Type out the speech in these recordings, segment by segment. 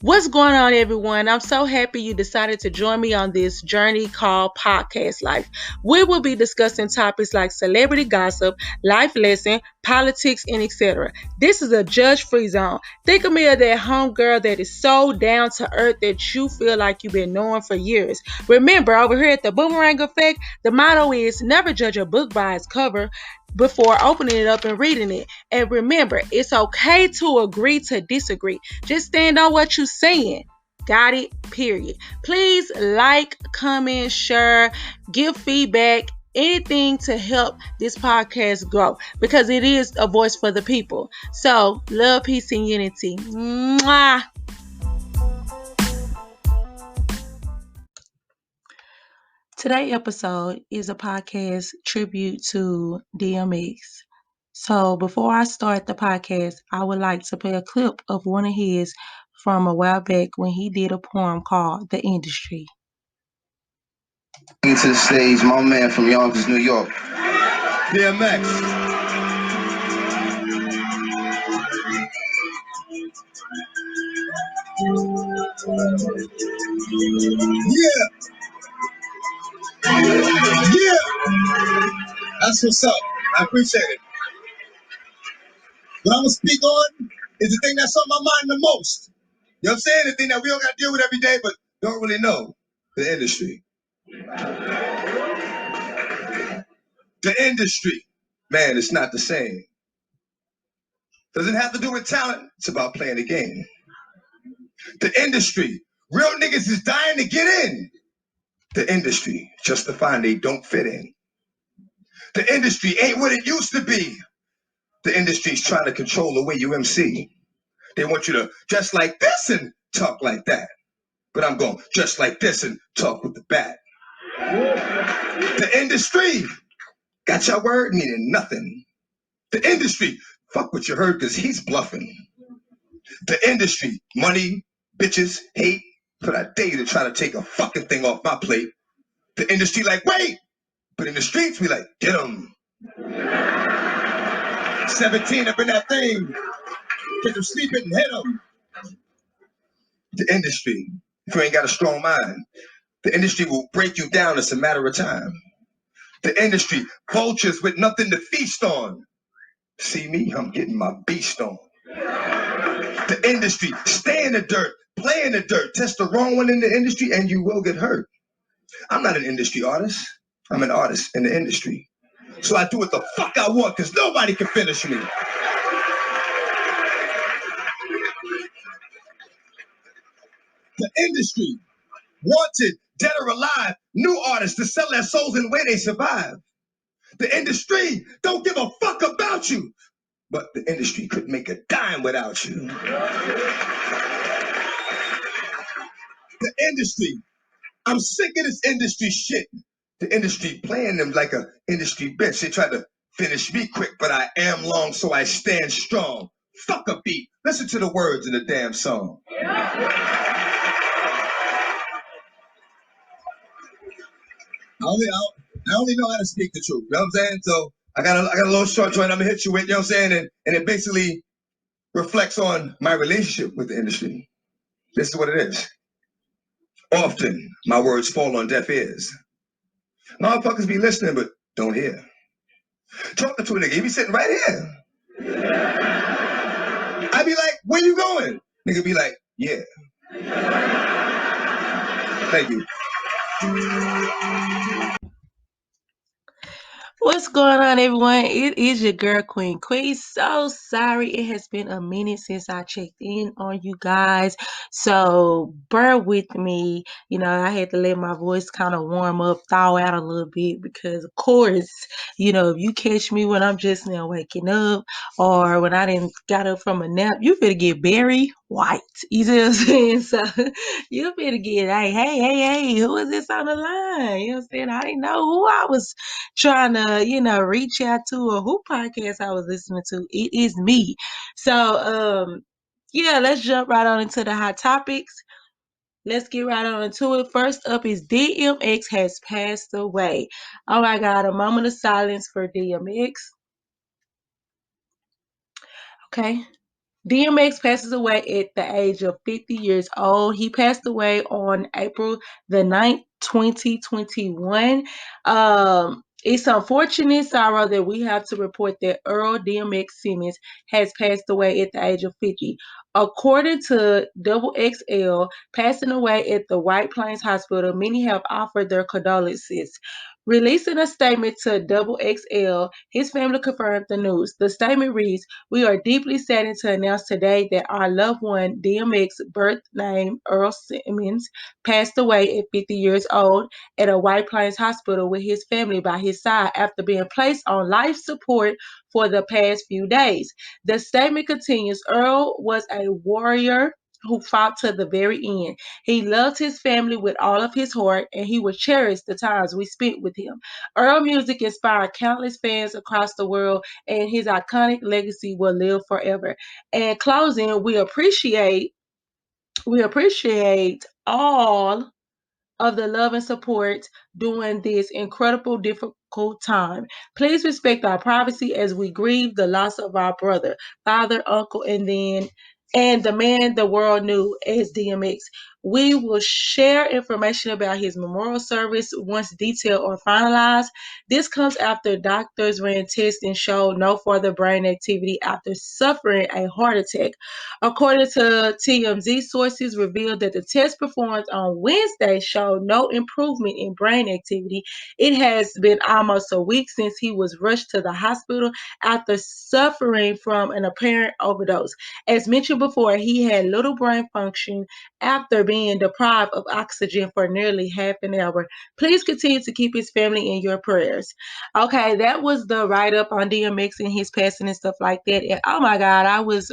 What's going on, everyone? I'm so happy you decided to join me on this journey called Podcast Life. We will be discussing topics like celebrity gossip, life lesson, politics, and etc. This is a judge-free zone. Think of me as that homegirl that is so down to earth that you feel like you've been knowing for years. Remember, over here at the Boomerang Effect, the motto is never judge a book by its cover before opening it up and reading it. And remember, it's okay to agree to disagree. Just stand on what you're saying. Got it? Period. Please like, comment, share, give feedback, anything to help this podcast grow because it is a voice for the people. So, love, peace, and unity. Mwah. Today's episode is a podcast tribute to DMX. So before I start the podcast, I would like to play a clip of one of his from a while back when he did a poem called The Industry. To the stage, my man from Yonkers, New York. DMX. Yeah. That's what's up. I appreciate it. What I'm going to speak on is the thing that's on my mind the most. You know what I'm saying? The thing that we don't got to deal with every day, but don't really know. The industry. The industry. Man, it's not the same. Doesn't have to do with talent. It's about playing the game. The industry. Real niggas is dying to get in. The industry. Justifying they don't fit in. The industry ain't what it used to be. The industry's trying to control the way you MC. They want you to dress like this and talk like that. But I'm going dress like this and talk with the bat. The industry got your word meaning nothing. The industry, fuck what you heard because he's bluffing. The industry, money, bitches, hate, but I dare you to try to take a fucking thing off my plate. The industry like, wait, but in the streets we like, get 'em. 17 up in that thing, get them sleeping and hit 'em. The industry, if you ain't got a strong mind, the industry will break you down. It's a matter of time. The industry, vultures with nothing to feast on. See me, I'm getting my beast on. The industry, stay in the dirt, play in the dirt, test the wrong one in the industry and you will get hurt. I'm not an industry artist. I'm an artist in the industry. So I do what the fuck I want because nobody can finish me. The industry, wanted, dead or alive, new artists to sell their souls in the way they survive. The industry don't give a fuck about you, but the industry could make a dime without you. The industry, I'm sick of this industry shit. The industry playing them like a industry bitch. They try to finish me quick, but I am long, so I stand strong. Fuck a beat. Listen to the words in the damn song. I only know how to speak the truth. You know what I'm saying? So I got a little short joint I'm gonna hit you with, you know what I'm saying? And it basically reflects on my relationship with the industry. This is what it is. Often my words fall on deaf ears. Motherfuckers be listening but don't hear. Talking to a nigga, he be sitting right here. I be like, where you going? Nigga be like, yeah. Thank you. What's going on, everyone? It is your girl, Queen Queen. So sorry it has been a minute since I checked in on you guys. So bear with me. You know, I had to let my voice kind of warm up, thaw out a little bit because, of course, you know, if you catch me when I'm just now waking up or when I didn't got up from a nap, you better get very white. You see what I'm saying? So you better get, hey, who is this on the line? You know what I'm saying? I didn't know who I was trying to, reach out to or who podcast I was listening to. It is me. So, yeah, let's jump right on into the hot topics. Let's get right on into it. First up is DMX has passed away. Oh my God, a moment of silence for DMX. Okay. DMX passes away at the age of 50 years old. He passed away on April the 9th, 2021. It's unfortunate sorrow that we have to report that Earl DMX Simmons has passed away at the age of 50. According to Double XL, passing away at the White Plains Hospital, many have offered their condolences. Releasing a statement to Double XL, his family confirmed the news. The statement reads, "We are deeply saddened to announce today that our loved one, DMX, birth name Earl Simmons, passed away at 50 years old at a White Plains hospital with his family by his side after being placed on life support for the past few days." The statement continues, "Earl was a warrior who fought to the very end. He loved his family with all of his heart, and he would cherish the times we spent with him. Earl music inspired countless fans across the world, and his iconic legacy will live forever." And closing, we appreciate all of the love and support during this incredible, difficult time. Please respect our privacy as we grieve the loss of our brother, father, uncle, and the man the world knew as DMX. We will share information about his memorial service once detailed or finalized. This comes after doctors ran tests and showed no further brain activity after suffering a heart attack. According to TMZ, sources revealed that the test performed on Wednesday showed no improvement in brain activity. It has been almost a week since he was rushed to the hospital after suffering from an apparent overdose. As mentioned before, he had little brain function after being deprived of oxygen for nearly half an hour. Please continue to keep his family in your prayers. Okay, that was the write up on DMX and his passing and stuff like that. And oh my God, I was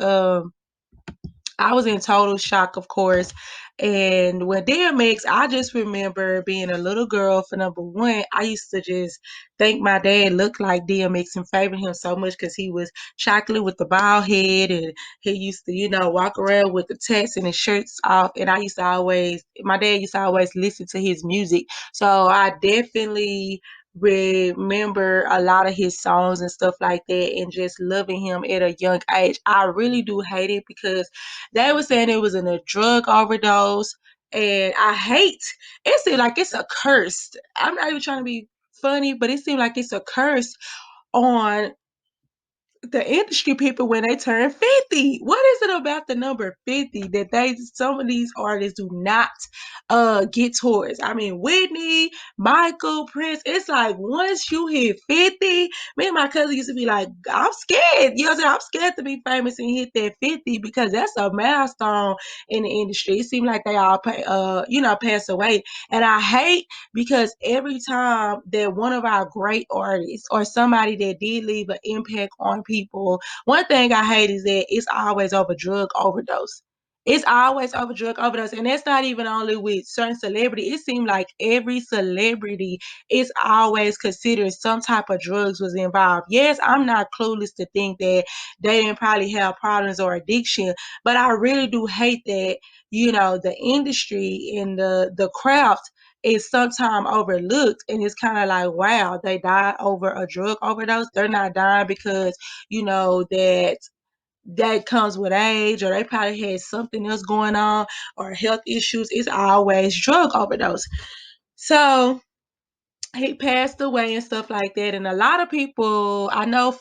in total shock, of course. And when DMX, I just remember being a little girl. For number one, I used to just think my dad looked like DMX and favored him so much because he was chocolate with the bald head, and he used to, walk around with the tats and his shirts off. And my dad used to always listen to his music. So I definitely remember a lot of his songs and stuff like that, and just loving him at a young age. I really do hate it because they were saying it was in a drug overdose, and I hate it. Seems like it's a curse. I'm not even trying to be funny, but it seems like it's a curse on the industry people when they turn 50. What is it about the number 50 that some of these artists do not get towards? I mean, Whitney, Michael, Prince, it's like once you hit 50, me and my cousin used to be like, I'm scared. You know what I'm saying? I'm scared to be famous and hit that 50 because that's a milestone in the industry. It seems like they all pass away. And I hate because every time that one of our great artists or somebody that did leave an impact on people, one thing I hate is that it's always over drug overdose. It's always over drug overdose. And that's not even only with certain celebrity. It seems like every celebrity is always considered some type of drugs was involved. Yes, I'm not clueless to think that they didn't probably have problems or addiction, but I really do hate that, the industry and the craft is sometimes overlooked, and it's kind of like, wow, they died over a drug overdose. They're not dying because that comes with age, or they probably had something else going on, or health issues. It's always drug overdose. So he passed away and stuff like that. And a lot of people, I know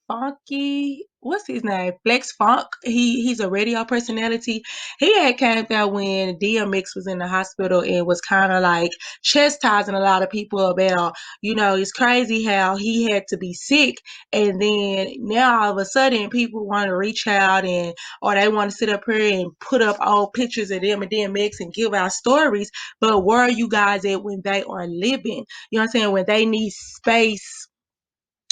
Funky, what's his name? Flex Funk. He's a radio personality. He had came out when DMX was in the hospital and was kind of like chastising a lot of people about, it's crazy how he had to be sick, and then now all of a sudden people want to reach out or they want to sit up here and put up old pictures of them and DMX and give out stories. But where are you guys at when they are living? You know what I'm saying? When they need space,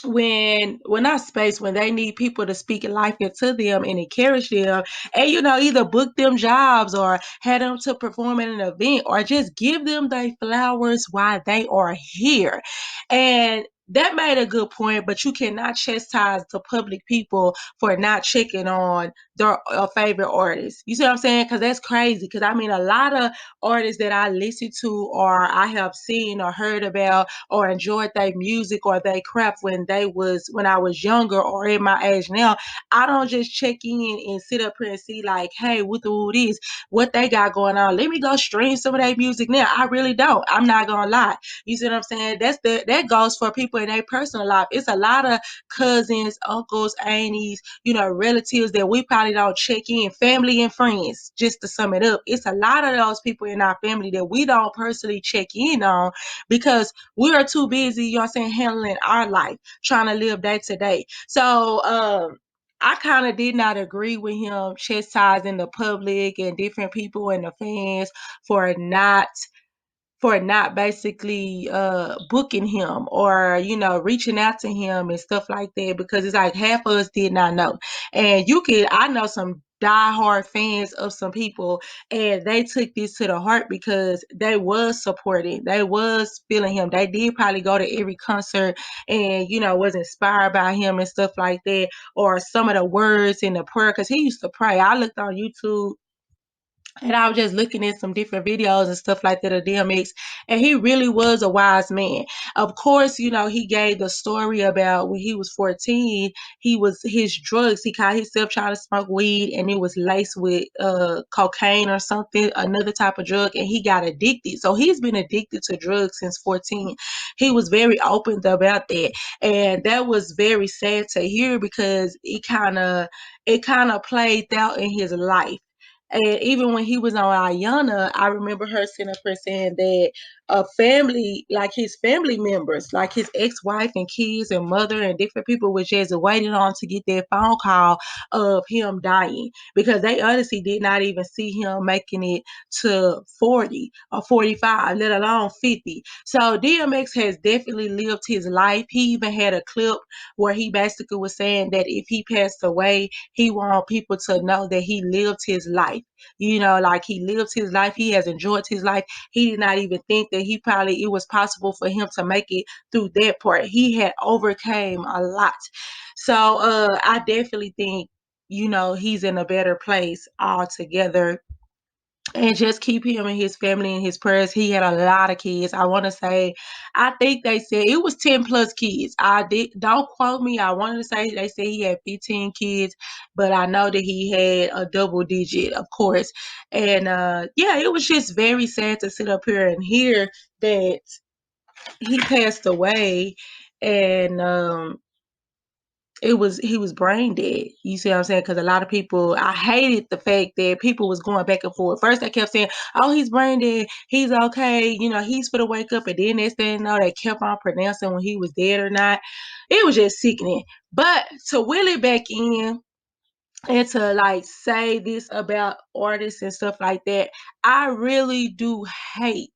when they need people to speak life into them and encourage them, and either book them jobs or have them to perform at an event or just give them their flowers while they are here. And that made a good point, but you cannot chastise the public people for not checking on their favorite artist. You see what I'm saying? Because that's crazy. Because I mean, a lot of artists that I listen to or I have seen or heard about or enjoyed their music or their craft when I was younger or in my age now, I don't just check in and sit up here and see like, hey, what the wood is, what they got going on. Let me go stream some of their music now. I really don't. I'm not gonna lie. You see what I'm saying? That goes for people in their personal life. It's a lot of cousins, uncles, aunties, relatives that we probably don't check in, family and friends, just to sum it up. It's a lot of those people in our family that we don't personally check in on because we are too busy, handling our life, trying to live day to day. So, I kind of did not agree with him chastising the public and different people and the fans for not basically booking him or reaching out to him and stuff like that, because it's like half of us did not know. And I know some diehard fans of some people, and they took this to the heart because they was supporting, they was feeling him, they did probably go to every concert and was inspired by him and stuff like that, or some of the words in the prayer, because he used to pray. I looked on YouTube and I was just looking at some different videos and stuff like that of DMX, and he really was a wise man. Of course, he gave the story about when he was 14, his drugs, he caught himself trying to smoke weed, and it was laced with cocaine or something, another type of drug, and he got addicted. So he's been addicted to drugs since 14. He was very open about that, and that was very sad to hear because it kind of played out in his life. And even when he was on Ayana, I remember her sitting up here saying that a family, like his family members, like his ex-wife and kids and mother and different people was just waiting on to get that phone call of him dying, because they honestly did not even see him making it to 40 or 45, let alone 50. So DMX has definitely lived his life. He even had a clip where he basically was saying that if he passed away, he want people to know that he lived his life. Like he lived his life. He has enjoyed his life. He did not even think that it was possible for him to make it through that part. He had overcame a lot. So I definitely think, he's in a better place altogether, and just keep him and his family in his prayers. He had a lot of kids. I want to say, I think they said it was 10 plus kids. Don't quote me. I wanted to say they said he had 15 kids, but I know that he had a double digit, of course. And yeah, it was just very sad to sit up here and hear that he passed away, and he was brain dead. You see what I'm saying? Because a lot of people, I hated the fact that people was going back and forth. First, they kept saying, "Oh, he's brain dead. He's okay. He's for to wake up." And then next thing you know, they kept on pronouncing when he was dead or not. It was just sickening. But to wheel it back in and to like say this about artists and stuff like that, I really do hate.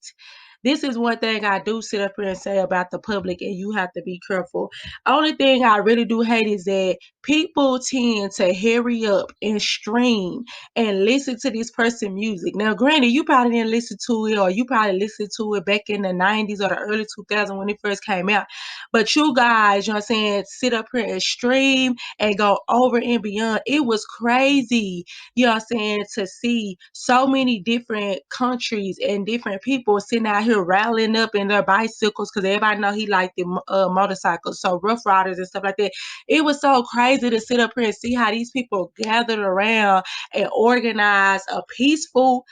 This is one thing I do sit up here and say about the public, and you have to be careful. Only thing I really do hate is that people tend to hurry up and stream and listen to this person music. Now, granted, you probably didn't listen to it, or you probably listened to it back in the 90s or the early 2000s when it first came out. But you guys, sit up here and stream and go over and beyond. It was crazy, to see so many different countries and different people sitting out here rallying up in their bicycles, because everybody know he liked the motorcycles, so Rough Riders and stuff like that. It was so crazy to sit up here and see how these people gathered around and organize a peaceful,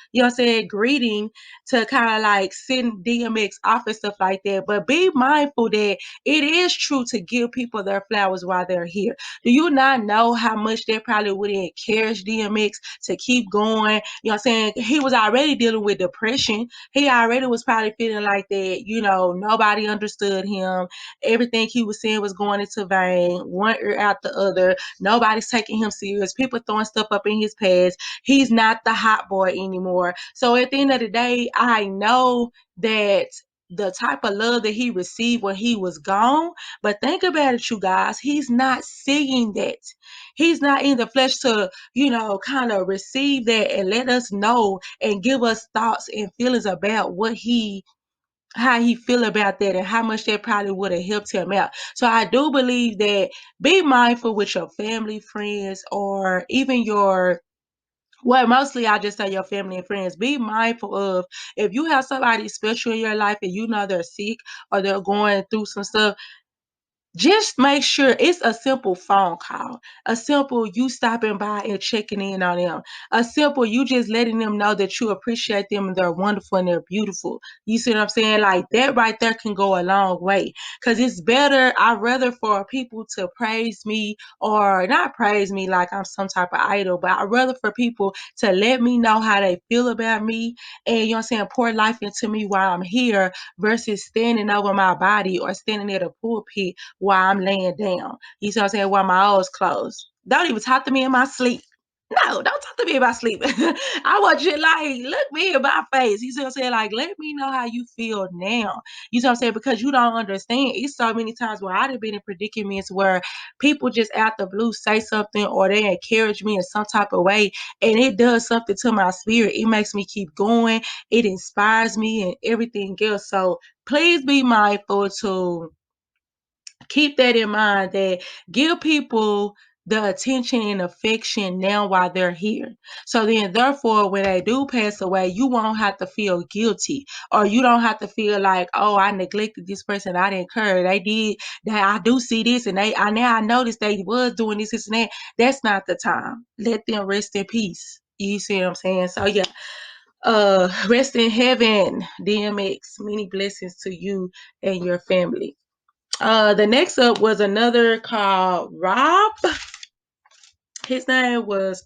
greeting to kind of like send DMX off and stuff like that. But be mindful that it is true to give people their flowers while they're here. Do you not know how much that probably would encourage DMX to keep going? He was already dealing with depression. He already was probably feeling like that, nobody understood him. Everything he was saying was going into vain, one ear out the other. Nobody's taking him serious. People throwing stuff up in his past. He's not the hot boy anymore. So at the end of the day, I know that the type of love that he received when he was gone. But think about it, you guys. He's not seeing that. He's not in the flesh to, kind of receive that and let us know and give us thoughts and feelings about what he how he feel about that and how much that probably would have helped him out. So I do believe that be mindful with your family, friends, or even your, well, mostly I just say your family and friends. Be mindful of, if you have somebody special in your life and you know they're sick or they're going through some stuff, just make sure it's a simple phone call, a simple you stopping by and checking in on them, a simple you just letting them know that you appreciate them and they're wonderful and they're beautiful. You see what I'm saying? Like that right there can go a long way. Cause it's better, I'd rather for people to praise me, or not praise me like I'm some type of idol, but I'd rather for people to let me know how they feel about me and, you know what I'm saying, pour life into me while I'm here versus standing over my body or standing at a pulpit while I'm laying down. You see what I'm saying? While my eyes closed. Don't even talk to me in my sleep. No, don't talk to me about sleep. I want you like look me in my face. You see what I'm saying? Like let me know how you feel now. You see what I'm saying? Because you don't understand. It's so many times where I've been in predicaments where people just out the blue say something or they encourage me in some type of way, and it does something to my spirit. It makes me keep going. It inspires me and everything else. So please be mindful to keep that in mind, that give people the attention and affection now while they're here. So then therefore when they do pass away, you won't have to feel guilty, or you don't have to feel like, oh, I neglected this person, I didn't care. They did that, I do see this, and I now I noticed they was doing this and that. That's not the time. Let them rest in peace. You see what I'm saying? So yeah. Rest in heaven, DMX. Many blessings to you and your family. The next up was another called Rob. His name was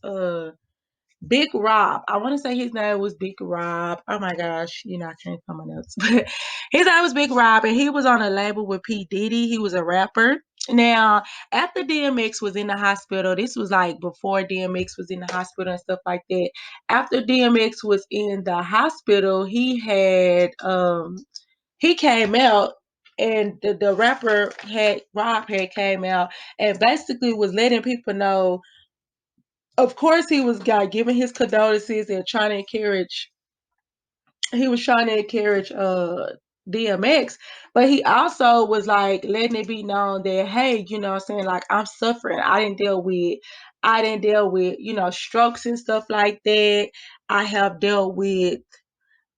Big Rob. I want to say his name was Big Rob. Oh my gosh, I can't find my notes. But his name was Big Rob, and he was on a label with P. Diddy. He was a rapper. Now, after DMX was in the hospital, this was like before DMX was in the hospital and stuff like that. After DMX was in the hospital, he came out, and the rapper Rob had came out and basically was letting people know, of course he was giving his condolences and trying to encourage, DMX, but he also was like letting it be known that, hey, what I'm saying, like I'm suffering. I didn't deal with, strokes and stuff like that. I have dealt with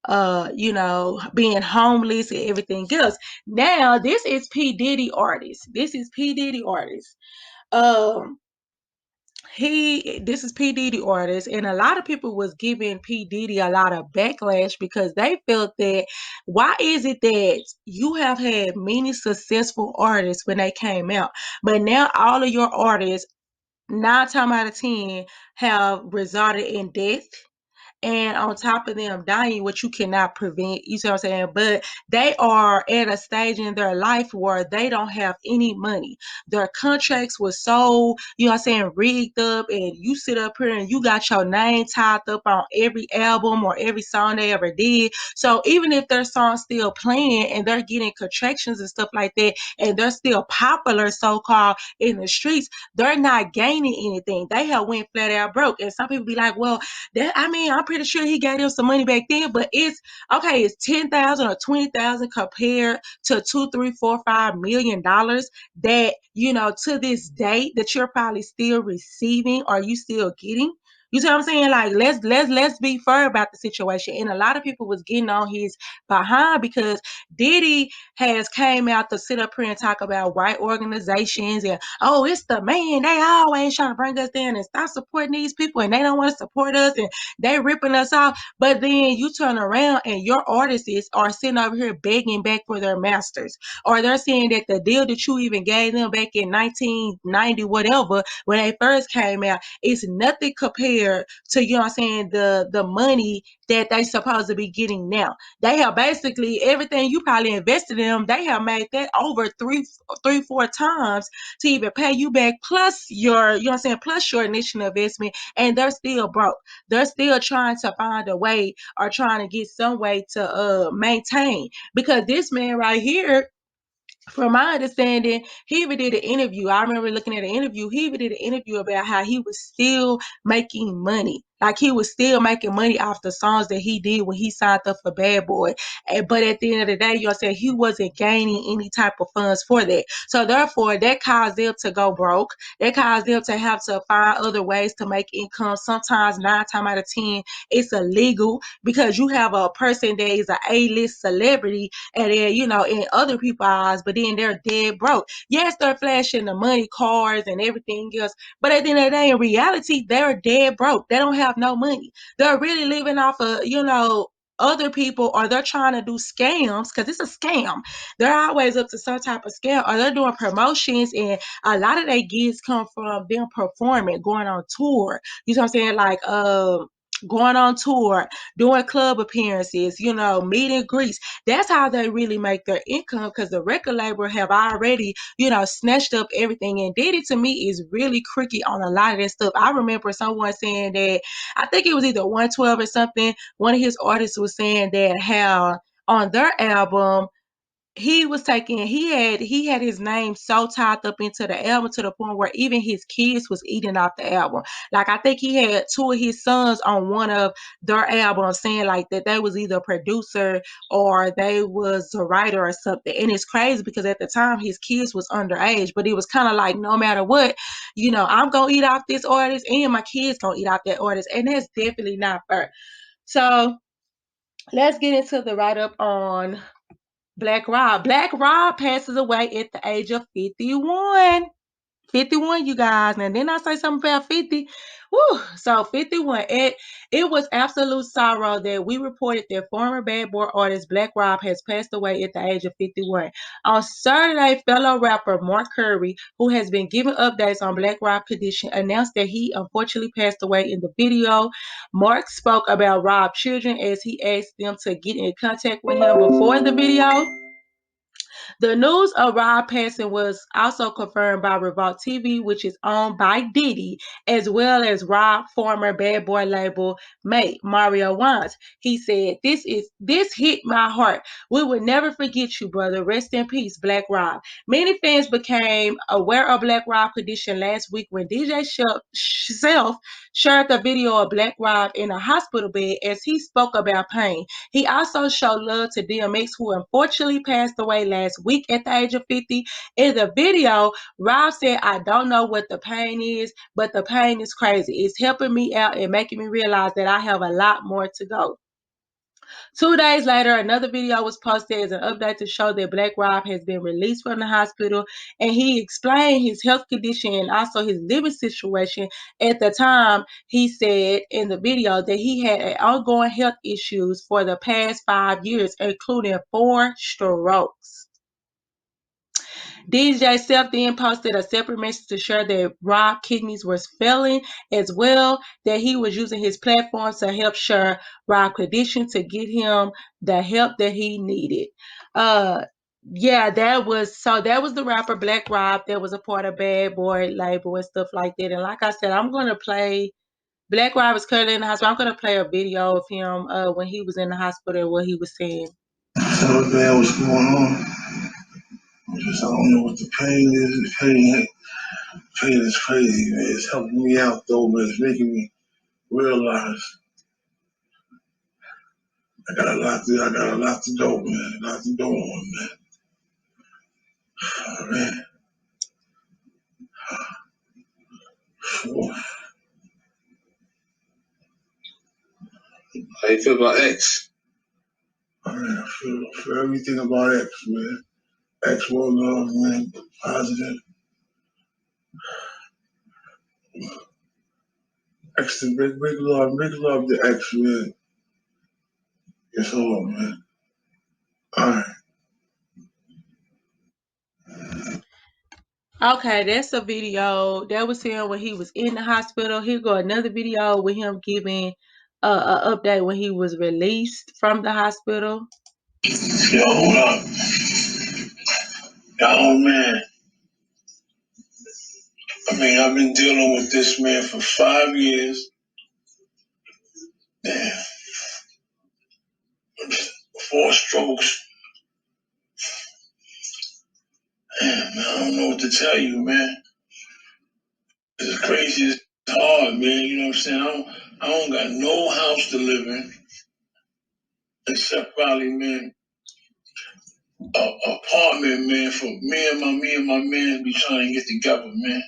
being homeless and everything else. Now, this is P. Diddy artist. This is P. Diddy artist. Um, this is P. Diddy artist, and a lot of people was giving P. Diddy a lot of backlash because they felt that, why is it that you have had many successful artists when they came out, but now all of your artists, 9 times out of 10, have resulted in death, and on top of them dying, what you cannot prevent, you see what I'm saying? But they are at a stage in their life where they don't have any money. Their contracts were so, rigged up, and you sit up here and you got your name tied up on every album or every song they ever did. So even if their song's still playing and they're getting contractions and stuff like that, and they're still popular, so-called, in the streets, they're not gaining anything. They have went flat out broke. And some people be like, well, I'm pretty sure he gave them some money back then, but it's okay. It's 10,000 or 20,000 compared to $2, $3, $4, $5 million that to this date that you're probably still receiving or you still getting. You see what I'm saying? Like let's be fair about the situation. And a lot of people was getting on his behind because Diddy has came out to sit up here and talk about white organizations and, oh, it's the man. They always trying to bring us down and stop supporting these people, and they don't want to support us, and they ripping us off. But then you turn around and your artists are sitting over here begging back for their masters, or they're saying that the deal that you even gave them back in 1990, whatever, when they first came out, is nothing compared to, the money that they supposed to be getting now. They have basically everything you probably invested in them. They have made that over three, 4 times to even pay you back, plus your, plus your initial investment, and they're still broke. They're still trying to find a way or trying to get some way to maintain. Because this man right here, from my understanding, he even did an interview. I remember looking at an interview. He even did an interview about how he was still making money. Like, he was still making money off the songs that he did when he signed up for Bad Boy. But at the end of the day, you know what I'm saying, he wasn't gaining any type of funds for that. So therefore, that caused them to go broke. That caused them to have to find other ways to make income. Sometimes 9 times out of 10, it's illegal, because you have a person that is an A-list celebrity, and then, you know, in other people's eyes, but then they're dead broke. Yes, they're flashing the money, cars, and everything else, but at the end of the day, in reality, they're dead broke. They don't have no money. They're really living off of, you know, other people, or they're trying to do scams, because it's a scam. They're always up to some type of scam, or they're doing promotions, and a lot of their gigs come from them performing, going on tour. You know what I'm saying? Like, going on tour, doing club appearances, you know, meet and greets. That's how they really make their income, because the record label have already, you know, snatched up everything. And Diddy, to me, is really cricky on a lot of that stuff. I remember someone saying that, I think it was either 112 or something, one of his artists was saying that how on their album, he had his name so tied up into the album, to the point where even his kids was eating off the album. Like, I think he had 2 of his sons on one of their albums, saying like that they was either a producer or they was a writer or something. And it's crazy, because at the time his kids was underage, but it was kind of like, no matter what, you know, I'm gonna eat off this artist, and my kids gonna eat off that artist, and that's definitely not fair. So let's get into the write-up on Black Rob. Black Rob passes away at the age of 51. 51, you guys. Now, didn't I say something about 50? Woo. So 51. It was absolute sorrow that we reported that former Bad Boy artist Black Rob has passed away at the age of 51. On Saturday, fellow rapper Mark Curry, who has been giving updates on Black Rob's condition, announced that he unfortunately passed away. In the video, Mark spoke about Rob's children as he asked them to get in contact with him before the video. The news of Rob passing was also confirmed by Revolt TV, which is owned by Diddy, as well as Rob former Bad Boy label mate Mario Wans. He said, This hit my heart. We will never forget you, brother. Rest in peace, Black Rob." Many fans became aware of Black Rob's condition last week when DJ Self shared the video of Black Rob in a hospital bed as he spoke about pain. He also showed love to DMX, who unfortunately passed away last week at the age of 50. In the video, Rob said, "I don't know what the pain is, but the pain is crazy. It's helping me out and making me realize that I have a lot more to go." 2 days later, another video was posted as an update to show that Black Rob has been released from the hospital, and he explained his health condition and also his living situation. At the time, he said in the video that he had ongoing health issues for the past 5 years, including 4 strokes. DJ Self then posted a separate message to share that Rob kidneys was failing, as well that he was using his platform to help share Rob condition to get him the help that he needed. Yeah, that was the rapper Black Rob that was a part of Bad Boy label and stuff like that. And like I said, I'm gonna play Black Rob is currently in the hospital. I'm gonna play a video of him when he was in the hospital and what he was saying. So bad, what's going on? I don't know what the pain is. Pain is crazy, man. It's helping me out though, but it's making me realize I got a lot to go, man. A lot to go on, man. Oh, man. How you feel about X? I feel everything about X, man. X World Love, man. Positive. X to big love to X, man. It's all, man. All right. Okay, that's a video. That was him when he was in the hospital. Here go another video with him giving an update when he was released from the hospital. Yo, hold up. Yo, man. I mean, I've been dealing with this, man, for 5 years. Damn. 4 strokes. Man, I don't know what to tell you, man. It's crazy. It's hard, man. You know what I'm saying? I don't got no house to live in, except probably, man, a apartment, man, for me and my man be trying to get together, man.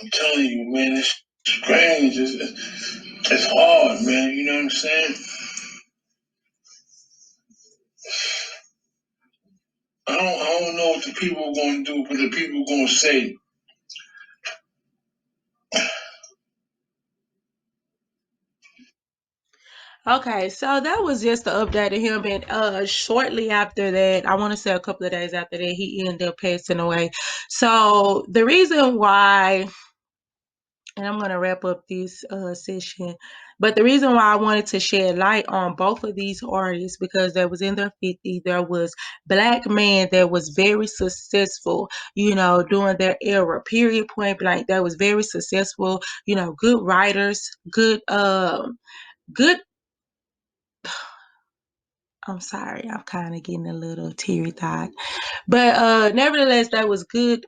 I'm telling you, man, it's strange. It's hard, man. You know what I'm saying? I don't know what the people are going to do, but the people are going to say. Okay, so that was just the update of him, and shortly after that, I want to say a couple of days after that, he ended up passing away. So the reason why, and I'm gonna wrap up this session, but the reason why I wanted to shed light on both of these artists because they was in their 50s, there was black men that was very successful, you know, during their era, period, point blank. That was very successful, you know, good writers, good. I'm sorry, I'm kind of getting a little teary-eyed. But nevertheless, that was good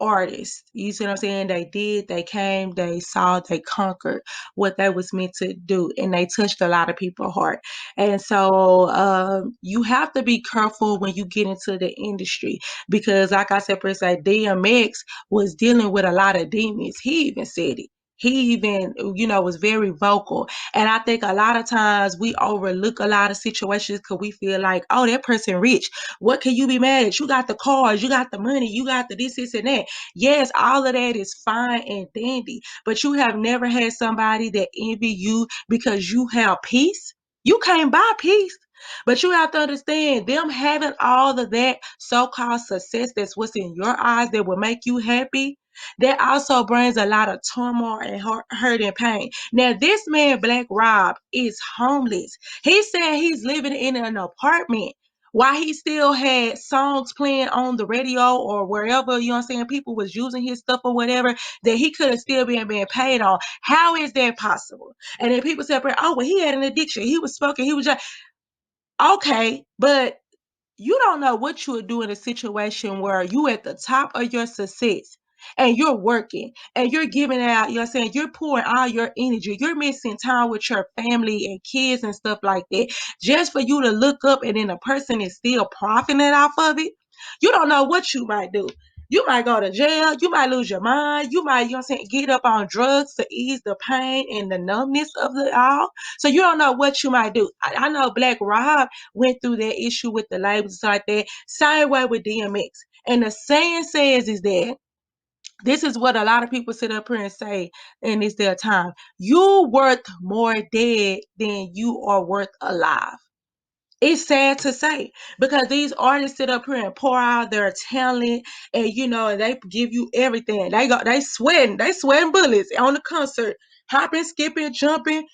artists. You see what I'm saying? They came, they saw, they conquered what they was meant to do, and they touched a lot of people's heart. And so you have to be careful when you get into the industry because, like I said, per se, DMX was dealing with a lot of demons. He even said it. He even, you know, was very vocal. And I think a lot of times we overlook a lot of situations because we feel like, oh, that person rich. What can you be mad at? You got the cars, you got the money, you got the this, and that. Yes, all of that is fine and dandy, but you have never had somebody that envy you because you have peace. You can't buy peace. But you have to understand them having all of that so-called success that's what's in your eyes that will make you happy. That also brings a lot of turmoil and hurt and pain. Now, this man, Black Rob, is homeless. He said he's living in an apartment while he still had songs playing on the radio or wherever, you know what I'm saying, people was using his stuff or whatever, that he could have still been being paid on. How is that possible? And then people said, oh, well, he had an addiction. He was smoking. He was just, okay, but you don't know what you would do in a situation where you at the top of your success and you're working and you're giving out, you know what I'm saying, you're pouring all your energy, you're missing time with your family and kids and stuff like that, just for you to look up and then a person is still profiting off of it. You don't know what you might do. You might go to jail, you might lose your mind, you might, you know what I'm saying, get up on drugs to ease the pain and the numbness of it all. So you don't know what you might do. I know Black Rob went through that issue with the labels and stuff like that. Same way with DMX. And the saying says is that this is what a lot of people sit up here and say, and it's their time. You worth more dead than you are worth alive. It's sad to say because these artists sit up here and pour out their talent and you know they give you everything. They sweating bullets on the concert, hopping, skipping, jumping,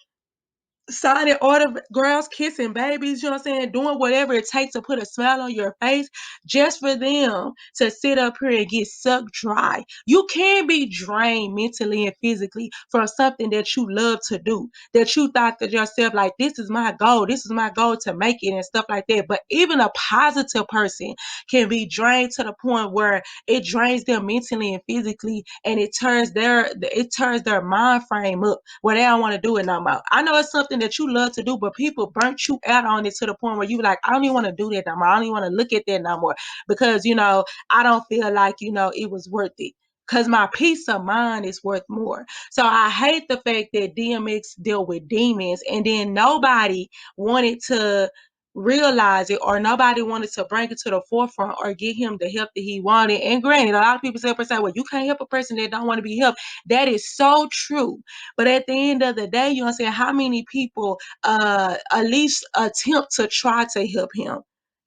signing autographs, kissing babies, you know what I'm saying, doing whatever it takes to put a smile on your face just for them to sit up here and get sucked dry. You can be drained mentally and physically from something that you love to do, that you thought to yourself, like, this is my goal to make it and stuff like that. But even a positive person can be drained to the point where it drains them mentally and physically and it turns their mind frame up where they don't want to do it no more. I know it's something that you love to do, but people burnt you out on it to the point where you like, I don't even want to do that no more. I don't even want to look at that no more because, you know, I don't feel like, you know, it was worth it. Because my peace of mind is worth more. So I hate the fact that DMX dealt with demons and then nobody wanted to realize it or nobody wanted to bring it to the forefront or get him the help that he wanted. And granted, a lot of people say, well, you can't help a person that don't want to be helped. That is so true. But at the end of the day, you know what I'm saying, how many people at least attempt to try to help him?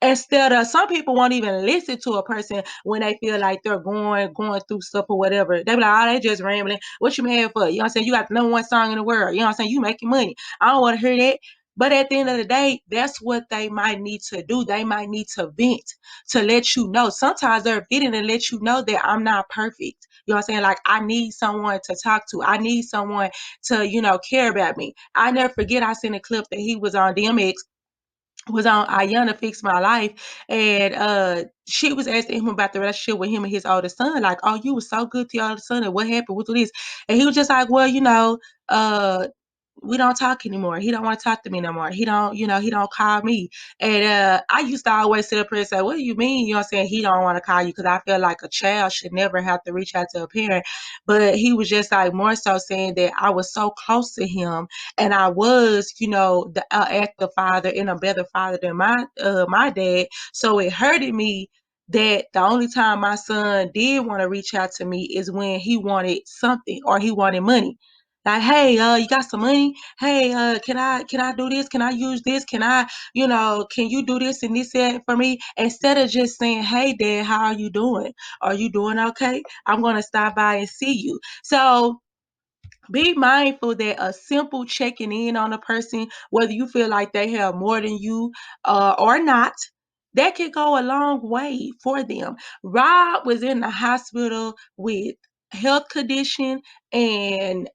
Instead of some people won't even listen to a person when they feel like they're going through stuff or whatever. They be like, oh, they just rambling. What you mad for? You know what I'm saying? You got the number one song in the world. You know what I'm saying? You making money. I don't want to hear that. But at the end of the day, that's what they might need to do. They might need to vent to let you know. Sometimes they're venting to let you know that I'm not perfect. You know what I'm saying? Like, I need someone to talk to. I need someone to, you know, care about me. I never forget I seen a clip that he was on DMX was on Ayana Fix My Life, and she was asking him about the relationship with him and his oldest son, like, oh, you were so good to your oldest son, and what happened with this? And he was just like, well, we don't talk anymore. He don't want to talk to me no more. He don't, he don't call me. And I used to always sit up here and say, what do you mean? You know what I'm saying? He don't want to call you, because I feel like a child should never have to reach out to a parent. But he was just like more so saying that I was so close to him, and I was, the active father and a better father than my dad. So it hurted me that the only time my son did want to reach out to me is when he wanted something or he wanted money. Like, hey, you got some money? Hey, can I do this? Can I use this? Can you do this and this and for me? Instead of just saying, hey, Dad, how are you doing? Are you doing okay? I'm gonna stop by and see you. So be mindful that a simple checking in on a person, whether you feel like they have more than you or not, that can go a long way for them. Rob was in the hospital with health condition and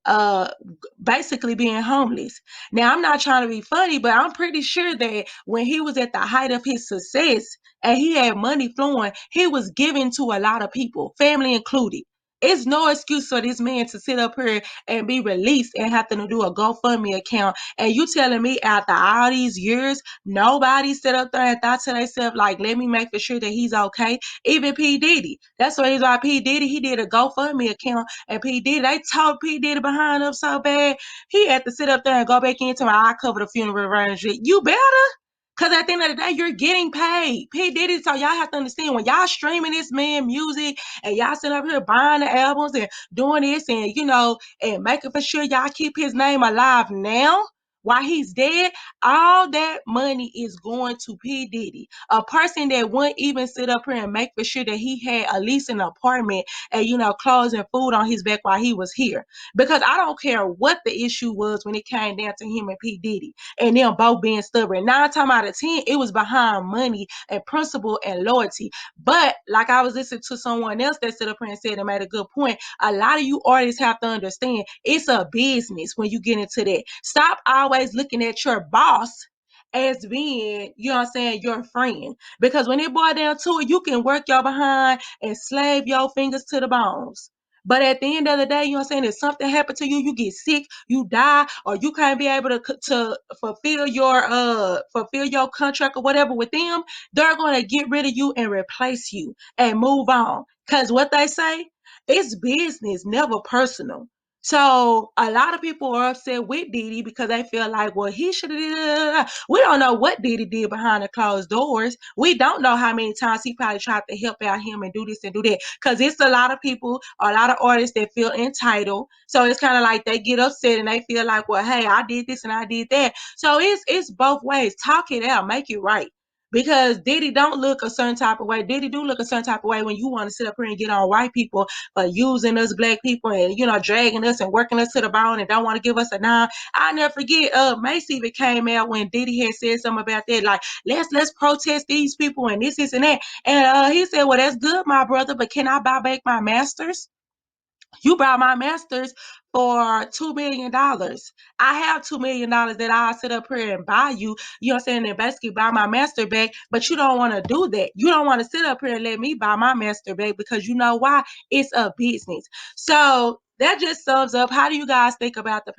basically being homeless. Now, I'm not trying to be funny, but I'm pretty sure that when he was at the height of his success and he had money flowing, he was giving to a lot of people, family included. It's no excuse for this man to sit up here and be released and have to do a GoFundMe account. And you telling me after all these years, nobody sit up there and thought to themselves, like, let me make for sure that he's okay. Even P. Diddy. That's the reason why P. Diddy, he did a GoFundMe account. And P. Diddy, they told P. Diddy behind him so bad, he had to sit up there and go back into my I cover the funeral arrangement. You better. Because at the end of the day, you're getting paid. P. Diddy, so y'all have to understand, when y'all streaming this man music and y'all sitting up here buying the albums and doing this and, and making for sure y'all keep his name alive now while he's dead, all that money is going to P. Diddy, a person that wouldn't even sit up here and make for sure that he had at least an apartment and, clothes and food on his back while he was here. Because I don't care what the issue was when it came down to him and P. Diddy and them both being stubborn. 9 times out of 10, it was behind money and principle and loyalty. But like I was listening to someone else that stood up here and said and made a good point, a lot of you artists have to understand it's a business when you get into that. Stop always looking at your boss as being, your friend. Because when it boils down to it, you can work your behind and slave your fingers to the bones. But at the end of the day, if something happened to you, you get sick, you die, or you can't be able to fulfill your contract or whatever with them, they're gonna get rid of you and replace you and move on. Cause what they say, it's business, never personal. So a lot of people are upset with Diddy because they feel like, well, he should have. We don't know what Diddy did behind the closed doors. We don't know how many times he probably tried to help out him and do this and do that. Because it's a lot of people, a lot of artists that feel entitled. So it's kind of like they get upset and they feel like, well, hey, I did this and I did that. So it's both ways. Talk it out, make it right. Because Diddy don't look a certain type of way. Diddy do look a certain type of way when you want to sit up here and get on white people for using us black people and, dragging us and working us to the bone and don't want to give us a dime. I never forget, Macy even came out when Diddy had said something about that, like, let's protest these people and this and that. And he said, well, that's good, my brother, but can I buy back my masters? You bought my masters for $2 million. I have $2 million that I'll sit up here and buy you, and basically buy my master back, but you don't want to do that. You don't want to sit up here and let me buy my master back because you know why? It's a business. So that just sums up. How do you guys think about the